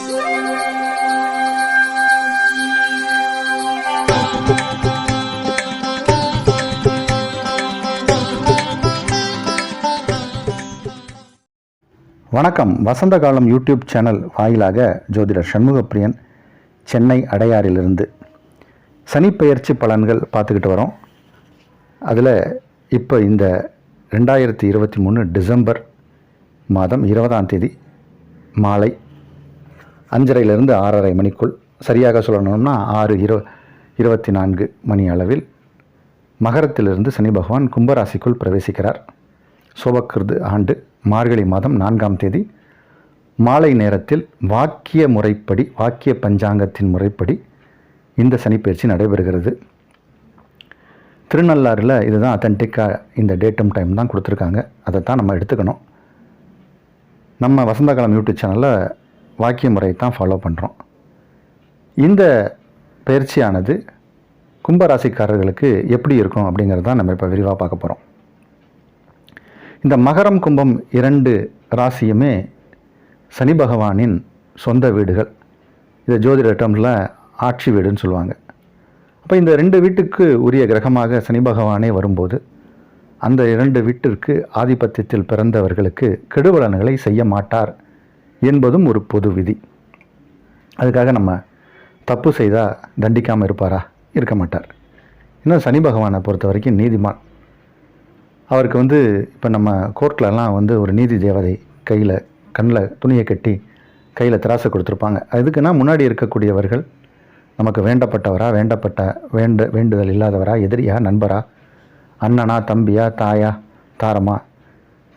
வணக்கம். வசந்த காலம் YouTube channel வாயிலாக ஜோதிடர் சண்முகப்பிரியன், சென்னை அடையாறிலிருந்து சனிப்பெயர்ச்சி பலன்கள் பார்த்துக்கிட்டு வரோம். அதில் இப்போ இந்த 2023 டிசம்பர் மாதம் 20ஆம் தேதி மாலை 5:30லிருந்து 6:30 மணிக்குள், சரியாக சொல்லணும்னா 6:24 மணி அளவில் மகரத்திலிருந்து சனி பகவான் கும்பராசிக்குள் பிரவேசிக்கிறார். சோபக்கிருது ஆண்டு மார்கழி மாதம் 4ஆம் தேதி மாலை நேரத்தில் வாக்கிய முறைப்படி, வாக்கிய பஞ்சாங்கத்தின் முறைப்படி இந்த சனிப்பெயர்ச்சி நடைபெறுகிறது. திருநள்ளாறில் இதுதான் அத்தன்டிக்காக இந்த டேட்டும் டைம் தான் கொடுத்துருக்காங்க. அதை தான் நம்ம எடுத்துக்கணும். நம்ம வசந்தகாலம் யூடியூப் சேனலில் வாக்கிய முறையை தான் ஃபாலோ பண்ணுறோம். இந்த பயிற்சியானது கும்பராசிக்காரர்களுக்கு எப்படி இருக்கும் அப்படிங்கிறதான் நம்ம இப்போ விரிவாக பார்க்க போகிறோம். இந்த மகரம் கும்பம் 2 ராசியுமே சனி பகவானின் சொந்த வீடுகள். இதை ஜோதிட டேர்ம்ஸில் ஆட்சி வீடுன்னு சொல்லுவாங்க. அப்போ இந்த 2 வீட்டுக்கு உரிய கிரகமாக சனி பகவானே வரும்போது அந்த 2 வீட்டிற்கு ஆதிபத்தியத்தில் பிறந்தவர்களுக்கு கெடுபலன்களை செய்ய மாட்டார் என்பதும் ஒரு பொது விதி. அதுக்காக நம்ம தப்பு செய்தால் தண்டிக்காமல் இருப்பாரா? இருக்க மாட்டார். இன்னும் சனி பகவானை பொறுத்த வரைக்கும் நீதிமான். அவருக்கு இப்போ நம்ம கோர்ட்லலாம் ஒரு நீதி தேவதை கையில் கண்ணில் துணியை கட்டி கையில் திராசை கொடுத்துருப்பாங்க. அதுக்குன்னா முன்னாடி இருக்கக்கூடியவர்கள் நமக்கு வேண்டப்பட்டவரா, வேண்டுதல் இல்லாதவரா, எதிரியா, நண்பரா, அண்ணனா, தம்பியா, தாயா, தாரமா,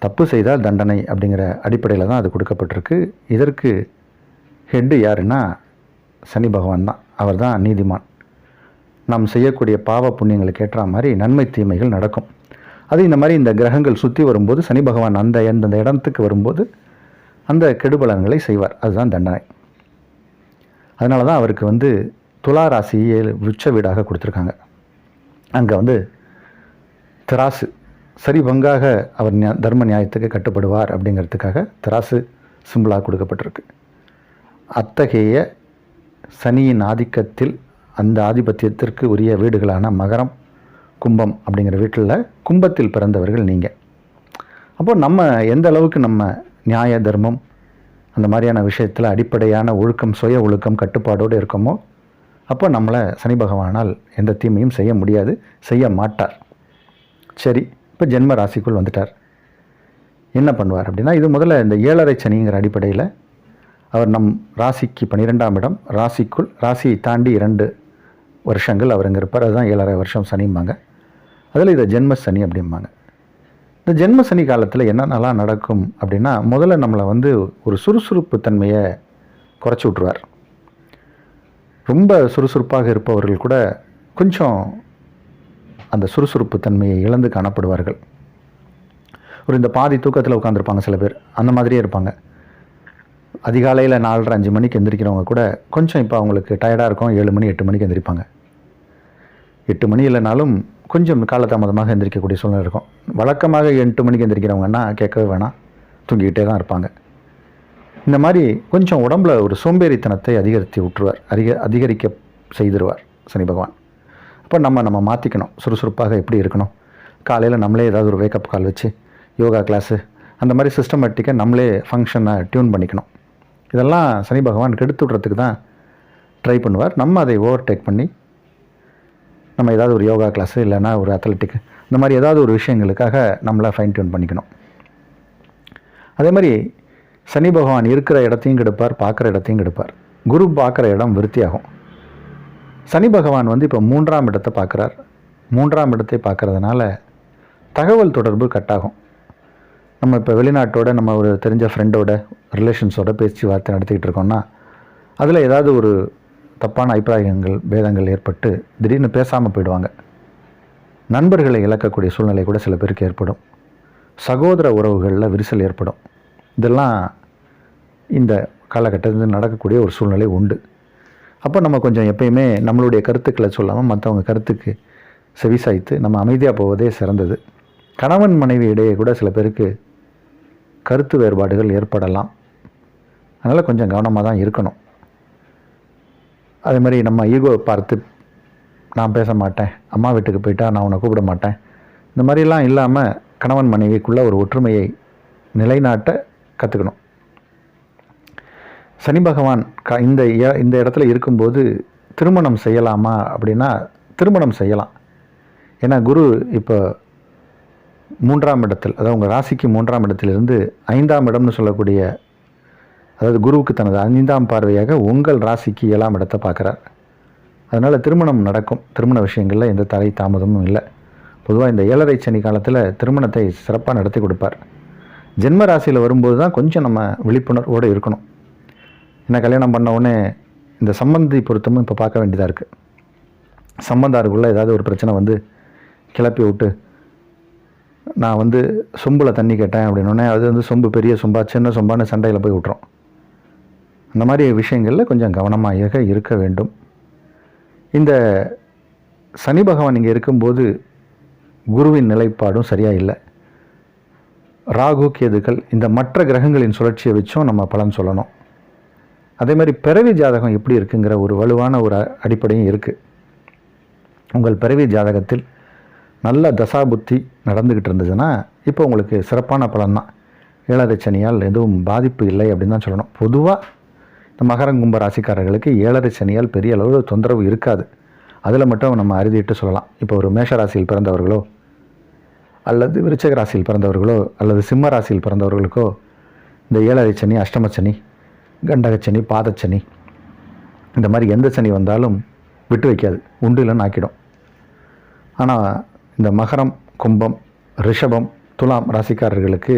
தப்பு செய்தால் தண்டனை அப்படிங்கிற அடிப்படையில் தான் அது கொடுக்கப்பட்டிருக்கு. இதற்கு ஹெட்டு யாருன்னா சனி பகவான் தான். அவர் தான் நீதிமான். நாம் செய்யக்கூடிய பாவ புண்ணியங்களுக்கு ஏற்ற மாதிரி நன்மை தீமைகள் நடக்கும். அது இந்த மாதிரி இந்த கிரகங்கள் சுற்றி வரும்போது சனி பகவான் அந்த இடத்துக்கு வரும்போது அந்த கெடுபலன்களை செய்வார். அதுதான் தண்டனை. அதனால தான் அவருக்கு துலா ராசியை உச்ச வீடாக கொடுத்துருக்காங்க. அங்கே திராசு சரி பங்காக அவர் தர்ம நியாயத்துக்கு கட்டுப்படுவார் அப்படிங்கிறதுக்காக திராசு சிம்பிளாக கொடுக்கப்பட்டிருக்கு. அத்தகைய சனியின் ஆதிக்கத்தில் அந்த ஆதிபத்தியத்திற்கு உரிய வீடுகளான மகரம், கும்பம் அப்படிங்கிற வீட்டில் கும்பத்தில் பிறந்தவர்கள் நீங்கள். அப்போது நம்ம எந்த அளவுக்கு நம்ம நியாய தர்மம் அந்த மாதிரியான விஷயத்தில் அடிப்படையான ஒழுக்கம், சுய ஒழுக்கம், கட்டுப்பாடோடு இருக்கோமோ அப்போ நம்மளை சனி பகவானால் எந்த தீமையும் செய்ய முடியாது, செய்ய மாட்டார். சரி, இப்போ ஜென்ம ராசிக்குள் வந்துட்டார். என்ன பண்ணுவார் அப்படின்னா, இது முதல்ல இந்த 7.5 சனிங்கிற அடிப்படையில் அவர் நம் ராசிக்கு 12ஆம் இடம், ராசிக்குள் ராசியை தாண்டி 2 வருஷங்கள் அவர் இங்கே இருப்பார். அதுதான் 7.5 வருஷம் சனிம்பாங்க. அதில் இதை ஜென்ம சனி அப்படிம்பாங்க. இந்த ஜென்ம சனி காலத்தில் என்னென்னலாம் நடக்கும் அப்படின்னா, முதல்ல நம்மளை ஒரு சுறுசுறுப்பு தன்மையை குறைச்சி விட்ருவார். ரொம்ப சுறுசுறுப்பாக இருப்பவர்கள் கூட கொஞ்சம் அந்த சுறுசுறுப்பு தன்மையை இழந்து காணப்படுவார்கள். இந்த பாதி தூக்கத்தில் உட்காந்துருப்பாங்க சில பேர், அந்த மாதிரியே இருப்பாங்க. அதிகாலையில் 4:30 5 மணிக்கு எந்திரிக்கிறவங்க கூட கொஞ்சம் இப்போ அவங்களுக்கு டயர்டாக இருக்கும், 7 மணி 8 மணிக்கு எந்திரிப்பாங்க. 8 மணி இல்லைனாலும் கொஞ்சம் காலதாமதமாக எந்திரிக்கக்கூடிய சூழ்நிலை இருக்கும். வழக்கமாக 8 மணிக்கு எந்திரிக்கிறவங்கன்னா கேட்கவே வேணாம், தூங்கிக்கிட்டே தான் இருப்பாங்க. இந்த மாதிரி கொஞ்சம் உடம்புல ஒரு சோம்பேறித்தனத்தை அதிகரித்து விட்டுருவார், அதிகரிக்க செய்திருவார் சனி பகவான். அப்போ நம்ம மாற்றிக்கணும். சுறுசுறுப்பாக எப்படி இருக்கணும்? காலையில் நம்மளே ஏதாவது ஒரு வேக்கப் கால் வச்சு யோகா கிளாஸு அந்த மாதிரி சிஸ்டமேட்டிக்காக நம்மளே ஃபங்க்ஷனை டியூன் பண்ணிக்கணும். இதெல்லாம் சனி பகவான் கெடுத்து விட்றதுக்கு தான் ட்ரை பண்ணுவார். நம்ம அதை ஓவர்டேக் பண்ணி நம்ம ஏதாவது ஒரு யோகா கிளாஸு இல்லைன்னா ஒரு அத்லெட்டிக்கு இந்த மாதிரி ஏதாவது ஒரு விஷயங்களுக்காக நம்மளை ஃபைன் டியூன் பண்ணிக்கணும். அதே மாதிரி சனி பகவான் இருக்கிற இடத்தையும் கெடுப்பார், பார்க்குற இடத்தையும் கெடுப்பார். குரு பார்க்குற இடம் விருத்தியாகும். சனி பகவான் இப்போ 3ஆம் இடத்தை பார்க்குறார். 3ஆம் இடத்தை பார்க்குறதுனால தகவல் தொடர்பு கட்டாகும். நம்ம இப்போ வெளிநாட்டோட நம்ம ஒரு தெரிஞ்ச ஃப்ரெண்டோட ரிலேஷன்ஸோட பேச்சுவார்த்தை நடத்திக்கிட்டு இருக்கோம்னா அதில் ஏதாவது ஒரு தப்பான அபிப்பிராயங்கள், பேதங்கள் ஏற்பட்டு திடீர்னு பேசாமல் போயிடுவாங்க. நண்பர்களை இழக்கக்கூடிய சூழ்நிலை கூட சில பேருக்கு ஏற்படும். சகோதர உறவுகளில் விரிசல் ஏற்படும். இதெல்லாம் இந்த காலகட்டத்தில் நடக்கக்கூடிய ஒரு சூழ்நிலை உண்டு. அப்போ நம்ம கொஞ்சம் எப்பயுமே நம்மளுடைய கருத்துக்களை சொல்லாமல் மற்றவங்க கருத்துக்கு செவிசாய்த்து நம்ம அமைதியாக போவதே சிறந்தது. கணவன் மனைவி இடையே கூட சில பேருக்கு கருத்து வேறுபாடுகள் ஏற்படலாம். அதனால் கொஞ்சம் கவனமாக தான் இருக்கணும். அதே மாதிரி நம்ம ஈகோ பார்த்து நான் பேச மாட்டேன், அம்மா வீட்டுக்கு போயிட்டா நான் உன்னை கூப்பிட மாட்டேன், இந்த மாதிரிலாம் இல்லாமல் கணவன் மனைவிக்குள்ளே ஒரு ஒற்றுமையை நிலைநாட்ட கற்றுக்கணும். சனி பகவான் இந்த இடத்துல இருக்கும்போது திருமணம் செய்யலாமா அப்படின்னா திருமணம் செய்யலாம். ஏன்னா குரு இப்போ 3ஆம் இடத்தில், அதாவது உங்கள் ராசிக்கு 3ஆம் இடத்திலிருந்து 5ஆம் இடம்னு சொல்லக்கூடிய, அதாவது குருவுக்கு தனது 5ஆம் பார்வையாக உங்கள் ராசிக்கு 7ஆம் இடத்தை பார்க்குறார். அதனால் திருமணம் நடக்கும். திருமண விஷயங்களில் எந்த தடை தாமதமும் இல்லை. பொதுவாக இந்த 7.5 சனி காலத்தில் திருமணத்தை சிறப்பாக நடத்தி கொடுப்பார். ஜென்ம ராசியில் வரும்போது தான் கொஞ்சம் நம்ம விழிப்புணர்வோடு இருக்கணும். ஏன்னா கல்யாணம் பண்ண உடனே இந்த சம்பந்தி பொருத்தமும் இப்போ பார்க்க வேண்டியதாக இருக்குது. சம்பந்தாருக்குள்ளே ஏதாவது ஒரு பிரச்சனை வந்து கிளப்பி விட்டு, நான் சொம்பில் தண்ணி கேட்டேன் அப்படின்னோடனே அது சொம்பு பெரிய சொம்பா சின்ன சொம்பான்னு சண்டையில் போய் விட்டுரும். அந்த மாதிரி விஷயங்களில் கொஞ்சம் கவனமாக இருக்க வேண்டும். இந்த சனி பகவான் இங்கே இருக்கும்போது குருவின் நிலைப்பாடும் சரியாக இல்லை. ராகு கேதுக்கள் இந்த மற்ற கிரகங்களின் சுழற்சியை வச்சும் நம்ம பலன் சொல்லணும். அதே மாதிரி பிறவி ஜாதகம் எப்படி இருக்குங்கிற ஒரு வலுவான ஒரு அடிப்படையும் இருக்குது. உங்கள் பிறவி ஜாதகத்தில் நல்ல தசாபுத்தி நடந்துக்கிட்டு இருந்ததுன்னா இப்போ உங்களுக்கு சிறப்பான பலன் தான். 7.5 சனியால் எதுவும் பாதிப்பு இல்லை அப்படின்னு தான் சொல்லணும். பொதுவாக இந்த மகரம் கும்ப ராசிக்காரர்களுக்கு 7.5 சனியால் பெரிய அளவு தொந்தரவு இருக்காது. அதில் மட்டும் நம்ம அறுதிட்டு சொல்லலாம். இப்போ ஒரு மேஷ ராசியில் பிறந்தவர்களோ அல்லது விருச்சிக ராசியில் பிறந்தவர்களோ அல்லது சிம்ம ராசியில் பிறந்தவர்களுக்கோ இந்த 7.5 சனி, அஷ்டமச்சனி, கண்டகச்சனி, பாதச்சனி இந்த மாதிரி எந்த சனி வந்தாலும் விட்டு வைக்காது, உண்டு இல்லைன்னு ஆக்கிடும். ஆனால் இந்த மகரம், கும்பம், ரிஷபம், துலாம் ராசிக்காரர்களுக்கு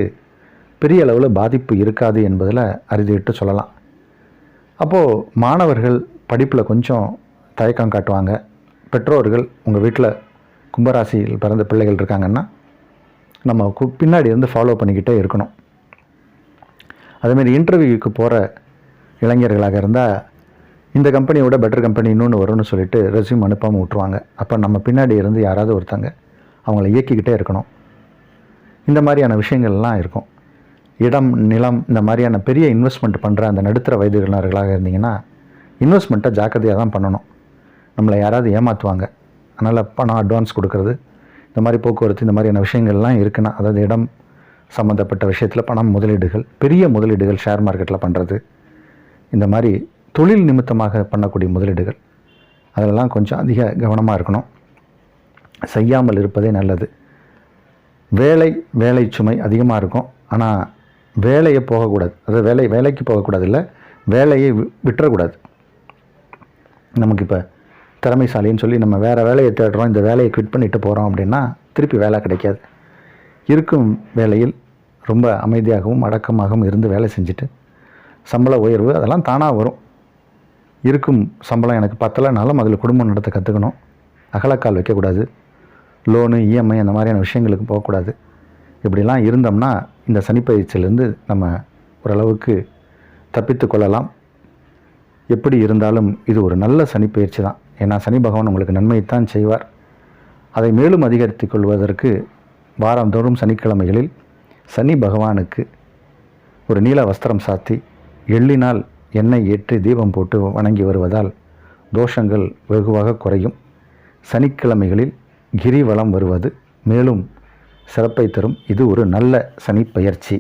பெரிய அளவில் பாதிப்பு இருக்காது என்பதில் அறுதிட்டு சொல்லலாம். அப்போது மாணவர்கள் படிப்பில் கொஞ்சம் தயக்கம் காட்டுவாங்க. பெற்றோர்கள் உங்கள் வீட்டில் கும்பராசியில் பிறந்த பிள்ளைகள் இருக்காங்கன்னா நம்ம பின்னாடி ஃபாலோ பண்ணிக்கிட்டே இருக்கணும். அதேமாதிரி இன்டர்வியூக்கு போகிற இளைஞர்களாக இருந்தால் இந்த கம்பெனியோட பெட்டர் கம்பெனி இன்னொன்று வரும்னு சொல்லிட்டு ரெஸ்யூம் அனுப்பாமல் விட்டுருவாங்க. அப்போ நம்ம பின்னாடி இருந்து யாராவது ஒருத்தங்க அவங்கள இயக்கிக்கிட்டே இருக்கணும். இந்த மாதிரியான விஷயங்கள்லாம் இருக்கும். இடம், நிலம், இந்த மாதிரியான பெரிய இன்வெஸ்ட்மெண்ட் பண்ணுற அந்த நடுத்தர வயதினர்களாக இருந்தீங்கன்னா இன்வெஸ்ட்மெண்ட்டை ஜாக்கிரதையாக தான் பண்ணணும். நம்மளை யாராவது ஏமாற்றுவாங்க. அதனால் பணம் அட்வான்ஸ் கொடுக்கறது, இந்த மாதிரி போக்குவரத்து, இந்த மாதிரியான விஷயங்கள்லாம் இருக்குன்னா, அதாவது இடம் சம்மந்தப்பட்ட விஷயத்தில் பணம் முதலீடுகள், பெரிய முதலீடுகள் ஷேர் மார்க்கெட்டில் பண்ணுறது, இந்த மாதிரி தொழில் நிமித்தமாக பண்ணக்கூடிய முதலீடுகள், அதிலெல்லாம் கொஞ்சம் அதிக கவனமாக இருக்கணும். செய்யாமல் இருப்பதே நல்லது. வேலை சுமை அதிகமாக இருக்கும். ஆனால் வேலையை போகக்கூடாது. அதாவது வேலைக்கு போகக்கூடாது, இல்லை வேலையை விட்டுறக்கூடாது. நமக்கு இப்போ திறமைசாலின்னு சொல்லி நம்ம வேறு வேலையை தேடுறோம், இந்த வேலையை குவிட் பண்ணிட்டு போகிறோம் அப்படின்னா திருப்பி வேலை கிடைக்காது. இருக்கும் வேலையில் ரொம்ப அமைதியாகவும் அடக்கமாகவும் இருந்து வேலை செஞ்சுட்டு சம்பள உயர்வு அதெல்லாம் தானாக வரும். இருக்கும் சம்பளம் எனக்கு பத்தலைனாலும் அதில் குடும்பம் நடத்த கற்றுக்கணும். அகலக்கால் வைக்கக்கூடாது. லோனு, இஎம்ஐ அந்த மாதிரியான விஷயங்களுக்கு போகக்கூடாது. இப்படிலாம் இருந்தோம்னா இந்த சனிப்பயிற்சியிலேருந்து நம்ம ஓரளவுக்கு தப்பித்து கொள்ளலாம். எப்படி இருந்தாலும் இது ஒரு நல்ல சனிப்பயிற்சி தான். ஏன்னா சனி பகவான் உங்களுக்கு நன்மையைத்தான் செய்வார். அதை மேலும் அதிகரித்து கொள்வதற்கு வாரந்தோறும் சனிக்கிழமைகளில் சனி பகவானுக்கு ஒரு நீல வஸ்திரம் சாத்தி எள்ளினால் எண்ணெய் ஏற்றி தீபம் போட்டு வணங்கி வருவதால் தோஷங்கள் வெகுவாக குறையும். சனிக்கிழமைகளில் கிரிவலம் வருவது மேலும் சிறப்பை தரும். இது ஒரு நல்ல சனி பயிற்சி.